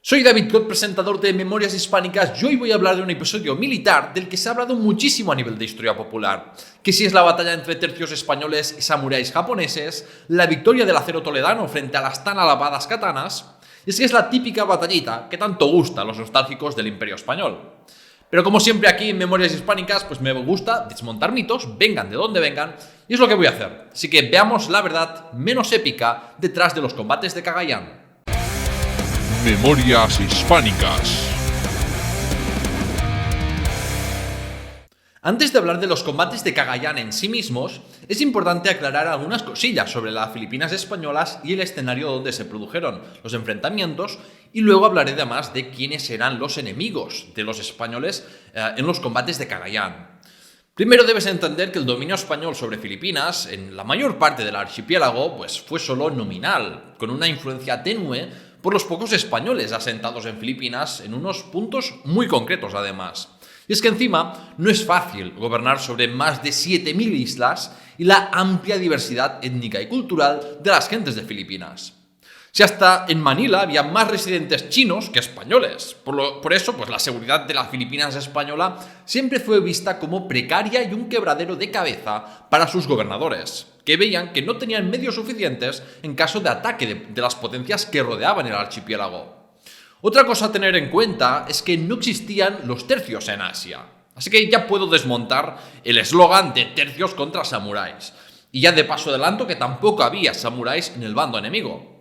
Soy David Cot, presentador de Memorias Hispánicas, y hoy voy a hablar de un episodio militar del que se ha hablado muchísimo a nivel de historia popular. Que si es la batalla entre tercios españoles y samuráis japoneses, la victoria del acero toledano frente a las tan alabadas katanas, y es que es la típica batallita que tanto gusta a los nostálgicos del Imperio Español. Pero como siempre aquí en Memorias Hispánicas, pues me gusta desmontar mitos, vengan de donde vengan, y es lo que voy a hacer. Así que veamos la verdad menos épica detrás de los combates de Cagayán. Memorias Hispánicas. Antes de hablar de los combates de Cagayán en sí mismos, es importante aclarar algunas cosillas sobre las Filipinas españolas y el escenario donde se produjeron los enfrentamientos, y luego hablaré además de quiénes eran los enemigos de los españoles en los combates de Cagayán. Primero debes entender que el dominio español sobre Filipinas, en la mayor parte del archipiélago, pues fue solo nominal, con una influencia tenue por los pocos españoles asentados en Filipinas en unos puntos muy concretos además. Y es que encima no es fácil gobernar sobre más de 7.000 islas y la amplia diversidad étnica y cultural de las gentes de Filipinas. Si hasta en Manila había más residentes chinos que españoles. Por eso, pues la seguridad de las Filipinas española siempre fue vista como precaria y un quebradero de cabeza para sus gobernadores, que veían que no tenían medios suficientes en caso de ataque de las potencias que rodeaban el archipiélago. Otra cosa a tener en cuenta es que no existían los tercios en Asia. Así que ya puedo desmontar el eslogan de tercios contra samuráis. Y ya de paso adelanto que tampoco había samuráis en el bando enemigo.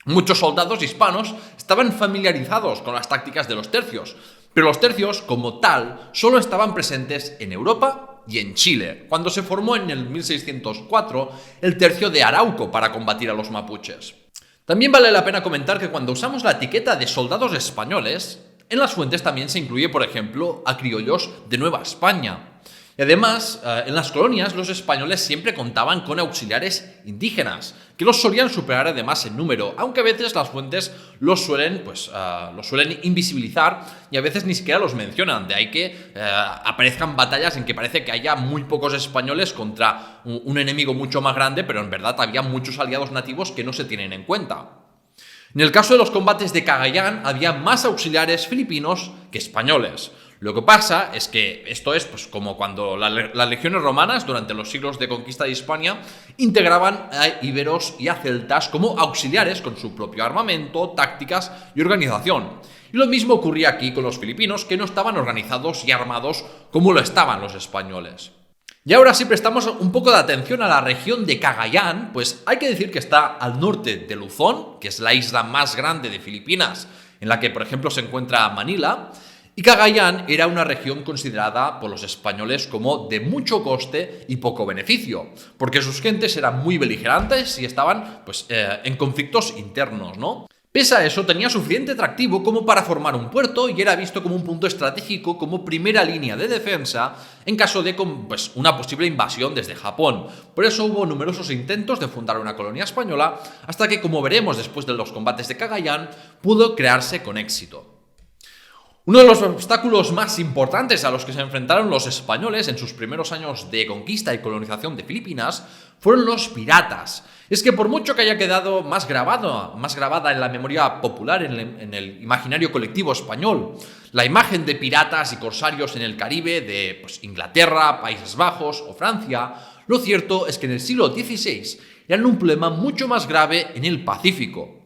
Muchos soldados hispanos estaban familiarizados con las tácticas de los tercios, pero los tercios, como tal, solo estaban presentes en Europa y en Chile, cuando se formó en el 1604 el tercio de Arauco para combatir a los mapuches. También vale la pena comentar que cuando usamos la etiqueta de soldados españoles, en las fuentes también se incluye, por ejemplo, a criollos de Nueva España. Y además, en las colonias los españoles siempre contaban con auxiliares indígenas, que los solían superar además en número, aunque a veces las fuentes los suelen invisibilizar y a veces ni siquiera los mencionan, de ahí que aparezcan batallas en que parece que haya muy pocos españoles contra un enemigo mucho más grande, pero en verdad había muchos aliados nativos que no se tienen en cuenta. En el caso de los combates de Cagayán había más auxiliares filipinos que españoles. Lo que pasa es que esto es pues, como cuando las legiones romanas, durante los siglos de conquista de Hispania, integraban a íberos y a celtas como auxiliares con su propio armamento, tácticas y organización. Y lo mismo ocurría aquí con los filipinos, que no estaban organizados y armados como lo estaban los españoles. Y ahora, si prestamos un poco de atención a la región de Cagayán, pues hay que decir que está al norte de Luzón, que es la isla más grande de Filipinas, en la que, por ejemplo, se encuentra Manila. Y Cagayán era una región considerada por los españoles como de mucho coste y poco beneficio, porque sus gentes eran muy beligerantes y estaban en conflictos internos, ¿no? Pese a eso, tenía suficiente atractivo como para formar un puerto y era visto como un punto estratégico, como primera línea de defensa en caso de una posible invasión desde Japón. Por eso hubo numerosos intentos de fundar una colonia española, hasta que, como veremos después de los combates de Cagayán, pudo crearse con éxito. Uno de los obstáculos más importantes a los que se enfrentaron los españoles en sus primeros años de conquista y colonización de Filipinas fueron los piratas. Es que por mucho que haya quedado más grabada en la memoria popular, en el imaginario colectivo español, la imagen de piratas y corsarios en el Caribe de Inglaterra, Países Bajos o Francia, lo cierto es que en el siglo XVI eran un problema mucho más grave en el Pacífico.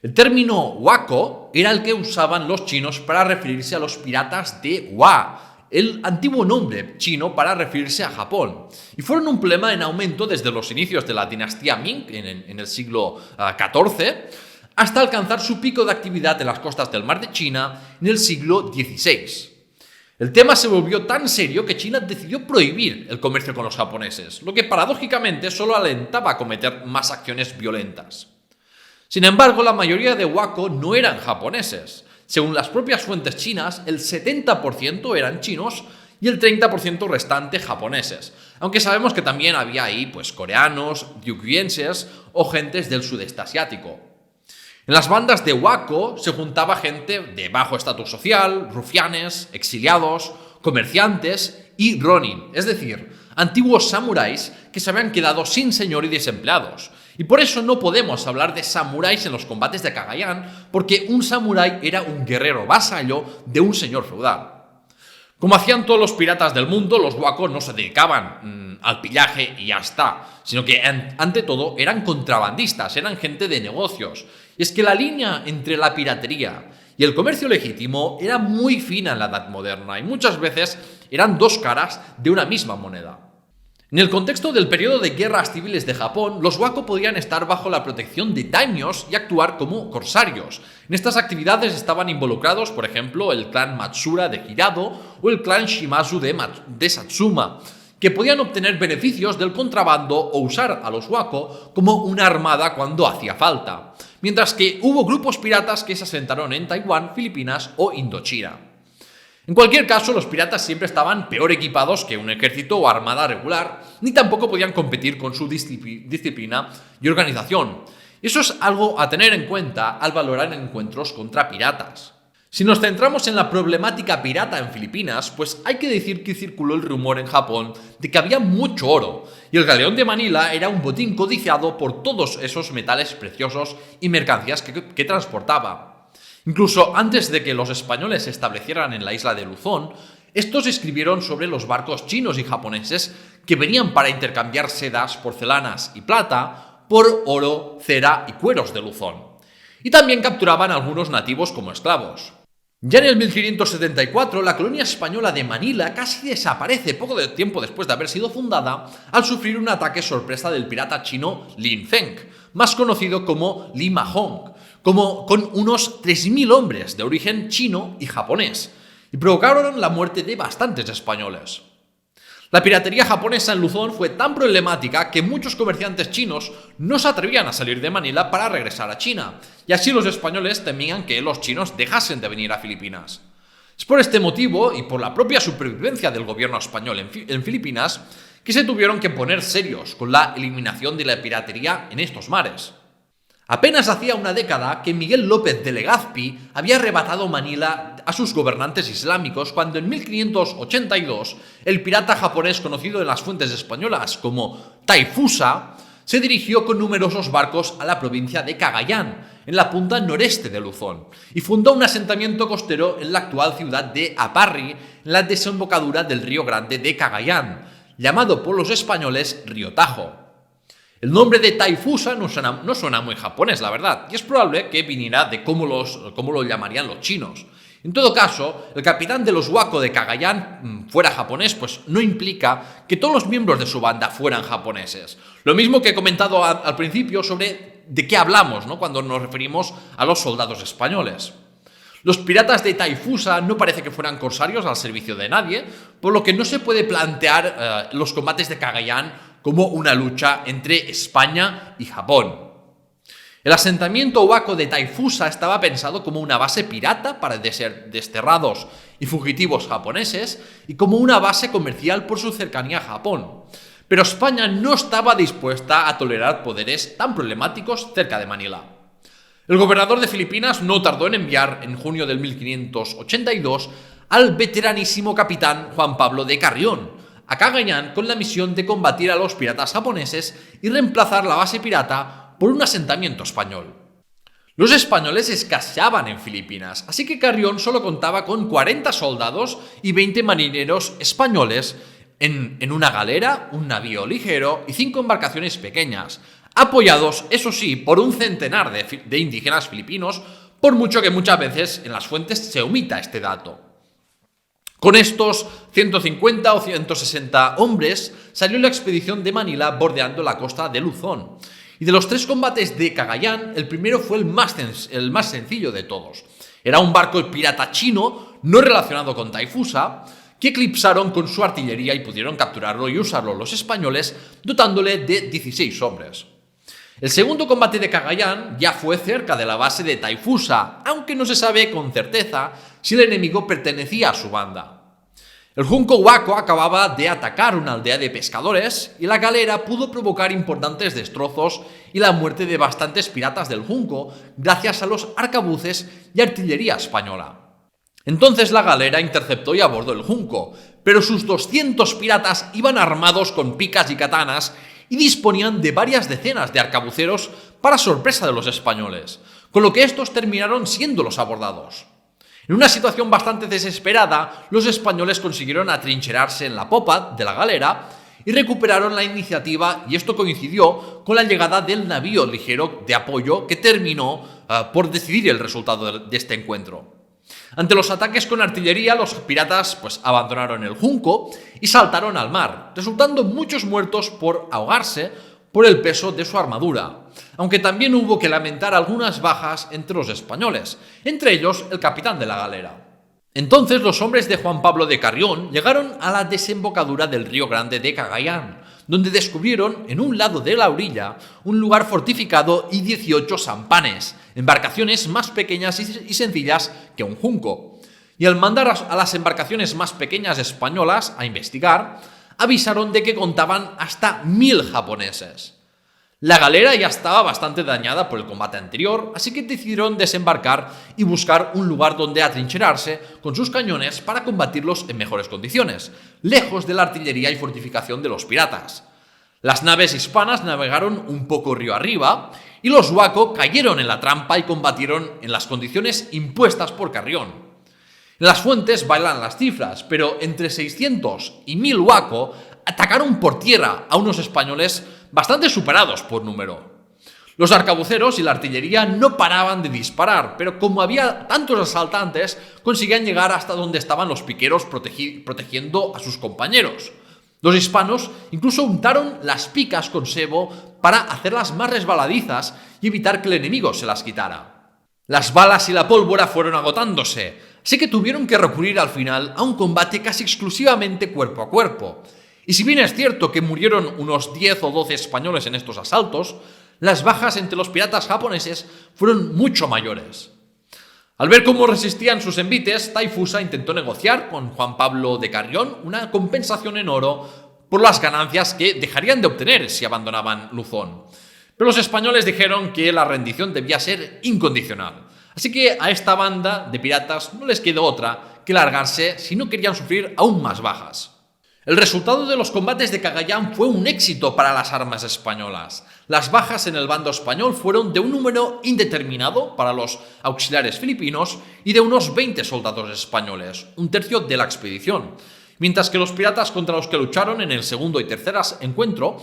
El término huaco era el que usaban los chinos para referirse a los piratas de Hua, el antiguo nombre chino para referirse a Japón, y fueron un problema en aumento desde los inicios de la dinastía Ming en el siglo XIV hasta alcanzar su pico de actividad en las costas del Mar de China en el siglo XVI. El tema se volvió tan serio que China decidió prohibir el comercio con los japoneses, lo que paradójicamente solo alentaba a cometer más acciones violentas. Sin embargo, la mayoría de huaco no eran japoneses. Según las propias fuentes chinas, el 70% eran chinos y el 30% restante japoneses, aunque sabemos que también había ahí coreanos, ryukyuenses o gentes del sudeste asiático. En las bandas de huaco se juntaba gente de bajo estatus social, rufianes, exiliados, comerciantes y ronin, es decir, antiguos samuráis que se habían quedado sin señor y desempleados, Y por eso no podemos hablar de samuráis en los combates de Cagayan, porque un samurái era un guerrero vasallo de un señor feudal. Como hacían todos los piratas del mundo, los wako no se dedicaban al pillaje y ya está, sino que ante todo eran contrabandistas, eran gente de negocios. Y es que la línea entre la piratería y el comercio legítimo era muy fina en la Edad Moderna y muchas veces eran dos caras de una misma moneda. En el contexto del periodo de guerras civiles de Japón, los wako podían estar bajo la protección de daimios y actuar como corsarios. En estas actividades estaban involucrados, por ejemplo, el clan Matsura de Hirado o el clan Shimazu de Satsuma, que podían obtener beneficios del contrabando o usar a los wako como una armada cuando hacía falta. Mientras que hubo grupos piratas que se asentaron en Taiwán, Filipinas o Indochina. En cualquier caso, los piratas siempre estaban peor equipados que un ejército o armada regular, ni tampoco podían competir con su disciplina y organización. Eso es algo a tener en cuenta al valorar encuentros contra piratas. Si nos centramos en la problemática pirata en Filipinas, pues hay que decir que circuló el rumor en Japón de que había mucho oro, y el galeón de Manila era un botín codiciado por todos esos metales preciosos y mercancías que transportaba. Incluso antes de que los españoles se establecieran en la isla de Luzón, estos escribieron sobre los barcos chinos y japoneses que venían para intercambiar sedas, porcelanas y plata por oro, cera y cueros de Luzón. Y también capturaban a algunos nativos como esclavos. Ya en el 1574, la colonia española de Manila casi desaparece poco tiempo después de haber sido fundada al sufrir un ataque sorpresa del pirata chino Lin Feng, más conocido como Li Mahong, con unos 3.000 hombres de origen chino y japonés, y provocaron la muerte de bastantes españoles. La piratería japonesa en Luzón fue tan problemática que muchos comerciantes chinos no se atrevían a salir de Manila para regresar a China, y así los españoles temían que los chinos dejasen de venir a Filipinas. Es por este motivo, y por la propia supervivencia del gobierno español en Filipinas, que se tuvieron que poner serios con la eliminación de la piratería en estos mares. Apenas hacía una década que Miguel López de Legazpi había arrebatado Manila a sus gobernantes islámicos cuando en 1582 el pirata japonés conocido en las fuentes españolas como Taifusa se dirigió con numerosos barcos a la provincia de Cagayán, en la punta noreste de Luzón, y fundó un asentamiento costero en la actual ciudad de Aparri, en la desembocadura del río Grande de Cagayán, llamado por los españoles Río Tajo. El nombre de Taifusa no suena muy japonés, la verdad, y es probable que viniera de cómo lo llamarían los chinos. En todo caso, el capitán de los wako de Cagayán fuera japonés, pues no implica que todos los miembros de su banda fueran japoneses. Lo mismo que he comentado al principio sobre de qué hablamos, ¿no?, cuando nos referimos a los soldados españoles. Los piratas de Taifusa no parece que fueran corsarios al servicio de nadie, por lo que no se puede plantear los combates de Cagayán como una lucha entre España y Japón. El asentamiento wako de Taifusa estaba pensado como una base pirata para desterrados y fugitivos japoneses y como una base comercial por su cercanía a Japón. Pero España no estaba dispuesta a tolerar poderes tan problemáticos cerca de Manila. El gobernador de Filipinas no tardó en enviar, en junio del 1582, al veteranísimo capitán Juan Pablo de Carrión a Cagayán con la misión de combatir a los piratas japoneses y reemplazar la base pirata por un asentamiento español. Los españoles escaseaban en Filipinas, así que Carrión solo contaba con 40 soldados y 20 marineros españoles en una galera, un navío ligero y 5 embarcaciones pequeñas, apoyados, eso sí, por un centenar de indígenas filipinos, por mucho que muchas veces en las fuentes se omita este dato. Con estos 150 o 160 hombres salió la expedición de Manila bordeando la costa de Luzón. Y de los 3 combates de Cagayán, el primero fue el más sencillo de todos. Era un barco pirata chino, no relacionado con Taifusa, que eclipsaron con su artillería y pudieron capturarlo y usarlo los españoles, dotándole de 16 hombres. El segundo combate de Cagayán ya fue cerca de la base de Taifusa, aunque no se sabe con certeza si el enemigo pertenecía a su banda. El junco wako acababa de atacar una aldea de pescadores y la galera pudo provocar importantes destrozos y la muerte de bastantes piratas del junco gracias a los arcabuces y artillería española. Entonces la galera interceptó y abordó el junco, pero sus 200 piratas iban armados con picas y katanas y disponían de varias decenas de arcabuceros para sorpresa de los españoles, con lo que estos terminaron siendo los abordados. En una situación bastante desesperada, los españoles consiguieron atrincherarse en la popa de la galera y recuperaron la iniciativa, y esto coincidió con la llegada del navío ligero de apoyo que terminó por decidir el resultado de este encuentro. Ante los ataques con artillería, los piratas abandonaron el junco y saltaron al mar, resultando muchos muertos por ahogarse por el peso de su armadura, aunque también hubo que lamentar algunas bajas entre los españoles, entre ellos el capitán de la galera. Entonces los hombres de Juan Pablo de Carrión llegaron a la desembocadura del río Grande de Cagayán, donde descubrieron en un lado de la orilla un lugar fortificado y 18 sampanes, embarcaciones más pequeñas y sencillas que un junco. Y al mandar a las embarcaciones más pequeñas españolas a investigar, avisaron de que contaban hasta 1000 japoneses. La galera ya estaba bastante dañada por el combate anterior, así que decidieron desembarcar y buscar un lugar donde atrincherarse con sus cañones para combatirlos en mejores condiciones, lejos de la artillería y fortificación de los piratas. Las naves hispanas navegaron un poco río arriba y los huaco cayeron en la trampa y combatieron en las condiciones impuestas por Carrión. En las fuentes bailan las cifras, pero entre 600 y 1000 huaco atacaron por tierra a unos españoles bastante superados por número. Los arcabuceros y la artillería no paraban de disparar, pero como había tantos asaltantes, conseguían llegar hasta donde estaban los piqueros protegiendo a sus compañeros. Los hispanos incluso untaron las picas con sebo para hacerlas más resbaladizas y evitar que el enemigo se las quitara. Las balas y la pólvora fueron agotándose, así que tuvieron que recurrir al final a un combate casi exclusivamente cuerpo a cuerpo. Y si bien es cierto que murieron unos 10 o 12 españoles en estos asaltos, las bajas entre los piratas japoneses fueron mucho mayores. Al ver cómo resistían sus envites, Taifusa intentó negociar con Juan Pablo de Carrión una compensación en oro por las ganancias que dejarían de obtener si abandonaban Luzón. Pero los españoles dijeron que la rendición debía ser incondicional. Así que a esta banda de piratas no les quedó otra que largarse si no querían sufrir aún más bajas. El resultado de los combates de Cagayán fue un éxito para las armas españolas. Las bajas en el bando español fueron de un número indeterminado para los auxiliares filipinos y de unos 20 soldados españoles, un tercio de la expedición. Mientras que los piratas contra los que lucharon en el segundo y tercer encuentro,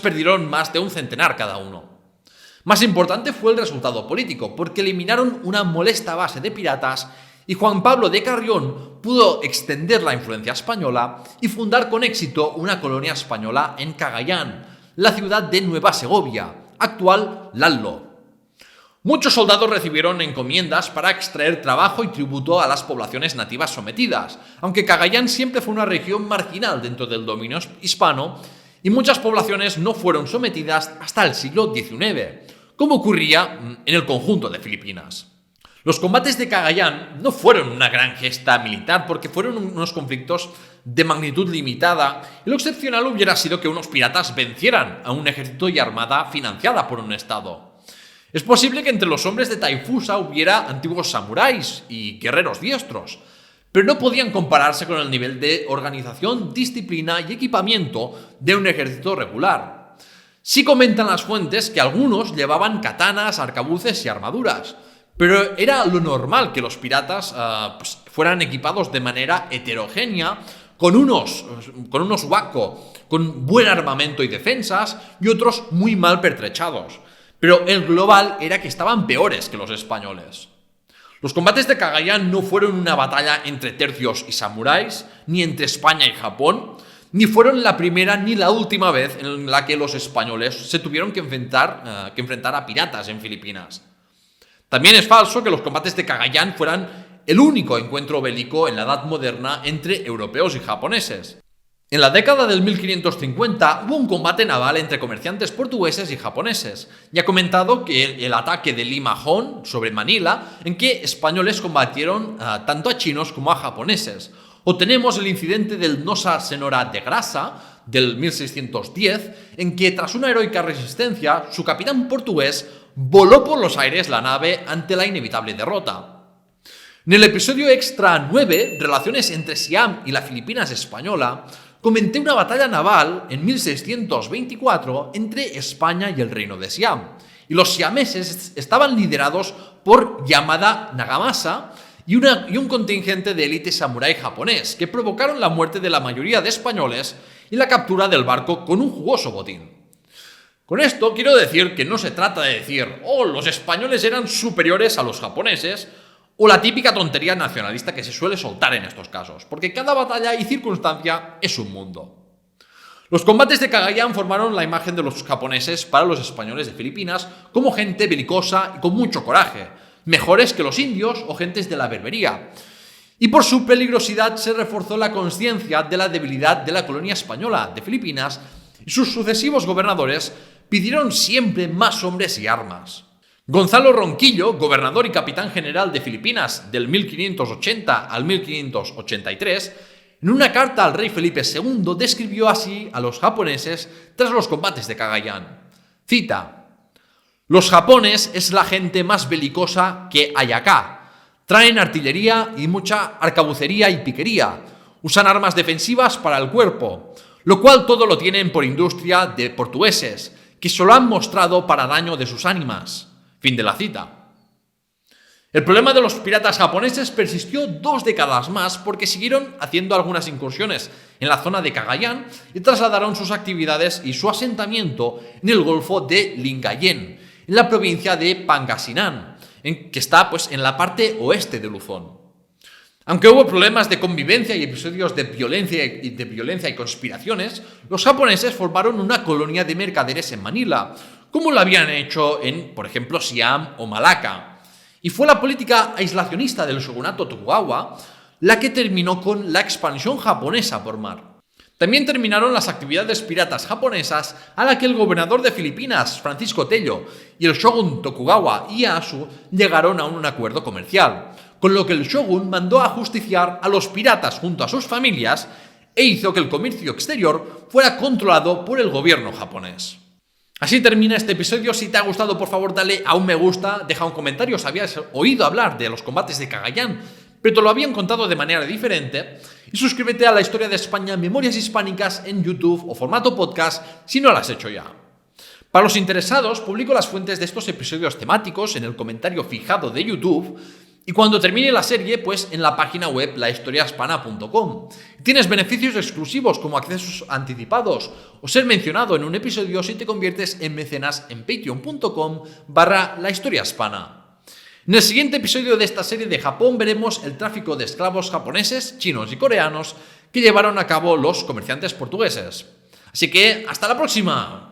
perdieron más de un centenar cada uno. Más importante fue el resultado político, porque eliminaron una molesta base de piratas y Juan Pablo de Carrión pudo extender la influencia española y fundar con éxito una colonia española en Cagayán, la ciudad de Nueva Segovia, actual Lallo. Muchos soldados recibieron encomiendas para extraer trabajo y tributo a las poblaciones nativas sometidas, aunque Cagayán siempre fue una región marginal dentro del dominio hispano y muchas poblaciones no fueron sometidas hasta el siglo XIX, como ocurría en el conjunto de Filipinas. Los combates de Cagayán no fueron una gran gesta militar porque fueron unos conflictos de magnitud limitada y lo excepcional hubiera sido que unos piratas vencieran a un ejército y armada financiada por un estado. Es posible que entre los hombres de Taifusa hubiera antiguos samuráis y guerreros diestros, pero no podían compararse con el nivel de organización, disciplina y equipamiento de un ejército regular. Sí comentan las fuentes que algunos llevaban katanas, arcabuces y armaduras, pero era lo normal que los piratas fueran equipados de manera heterogénea, con unos huaco con buen armamento y defensas y otros muy mal pertrechados. Pero el global era que estaban peores que los españoles. Los combates de Cagayán no fueron una batalla entre tercios y samuráis, ni entre España y Japón, ni fueron la primera ni la última vez en la que los españoles se tuvieron que enfrentar a piratas en Filipinas. También es falso que los combates de Cagayán fueran el único encuentro bélico en la Edad Moderna entre europeos y japoneses. En la década del 1550 hubo un combate naval entre comerciantes portugueses y japoneses. Ya he comentado que el ataque de Limahón sobre Manila, en que españoles combatieron tanto a chinos como a japoneses. O tenemos el incidente del Nosa Senhora de Graça del 1610, en que tras una heroica resistencia, su capitán portugués voló por los aires la nave ante la inevitable derrota. En el episodio extra 9, Relaciones entre Siam y la Filipinas española, comenté una batalla naval en 1624 entre España y el reino de Siam. Y los siameses estaban liderados por Yamada Nagamasa y un contingente de élite samurái japonés que provocaron la muerte de la mayoría de españoles y la captura del barco con un jugoso botín. Con esto quiero decir que no se trata de decir, oh, los españoles eran superiores a los japoneses, o la típica tontería nacionalista que se suele soltar en estos casos, porque cada batalla y circunstancia es un mundo. Los combates de Cagayan formaron la imagen de los japoneses para los españoles de Filipinas como gente belicosa y con mucho coraje, mejores que los indios o gentes de la Berbería. Y por su peligrosidad se reforzó la conciencia de la debilidad de la colonia española de Filipinas y sus sucesivos gobernadores pidieron siempre más hombres y armas. Gonzalo Ronquillo, gobernador y capitán general de Filipinas del 1580 al 1583, en una carta al rey Felipe II describió así a los japoneses tras los combates de Cagayan. Cita: «Los japones es la gente más belicosa que hay acá. Traen artillería y mucha arcabucería y piquería. Usan armas defensivas para el cuerpo, lo cual todo lo tienen por industria de portugueses, que se lo han mostrado para daño de sus ánimas». Fin de la cita. El problema de los piratas japoneses persistió 2 décadas más porque siguieron haciendo algunas incursiones en la zona de Cagayan y trasladaron sus actividades y su asentamiento en el golfo de Lingayen, en la provincia de Pangasinan, que está en la parte oeste de Luzón. Aunque hubo problemas de convivencia y episodios de violencia y conspiraciones, los japoneses formaron una colonia de mercaderes en Manila, como lo habían hecho en, por ejemplo, Siam o Malaca. Y fue la política aislacionista del shogunato Tokugawa la que terminó con la expansión japonesa por mar. También terminaron las actividades piratas japonesas a la que el gobernador de Filipinas, Francisco Tello, y el shogun Tokugawa Ieyasu llegaron a un acuerdo comercial, con lo que el shogun mandó a ajusticiar a los piratas junto a sus familias e hizo que el comercio exterior fuera controlado por el gobierno japonés. Así termina este episodio. Si te ha gustado, por favor dale a un me gusta, deja un comentario si habías oído hablar de los combates de Cagayan, pero te lo habían contado de manera diferente, y suscríbete a La Historia de España Memorias Hispánicas en YouTube o formato podcast si no lo has hecho ya. Para los interesados, publico las fuentes de estos episodios temáticos en el comentario fijado de YouTube, y cuando termine la serie, pues en la página web lahistoriahispana.com. Tienes beneficios exclusivos como accesos anticipados o ser mencionado en un episodio si te conviertes en mecenas en patreon.com/lahistoriahispana. En el siguiente episodio de esta serie de Japón veremos el tráfico de esclavos japoneses, chinos y coreanos que llevaron a cabo los comerciantes portugueses. Así que, ¡hasta la próxima!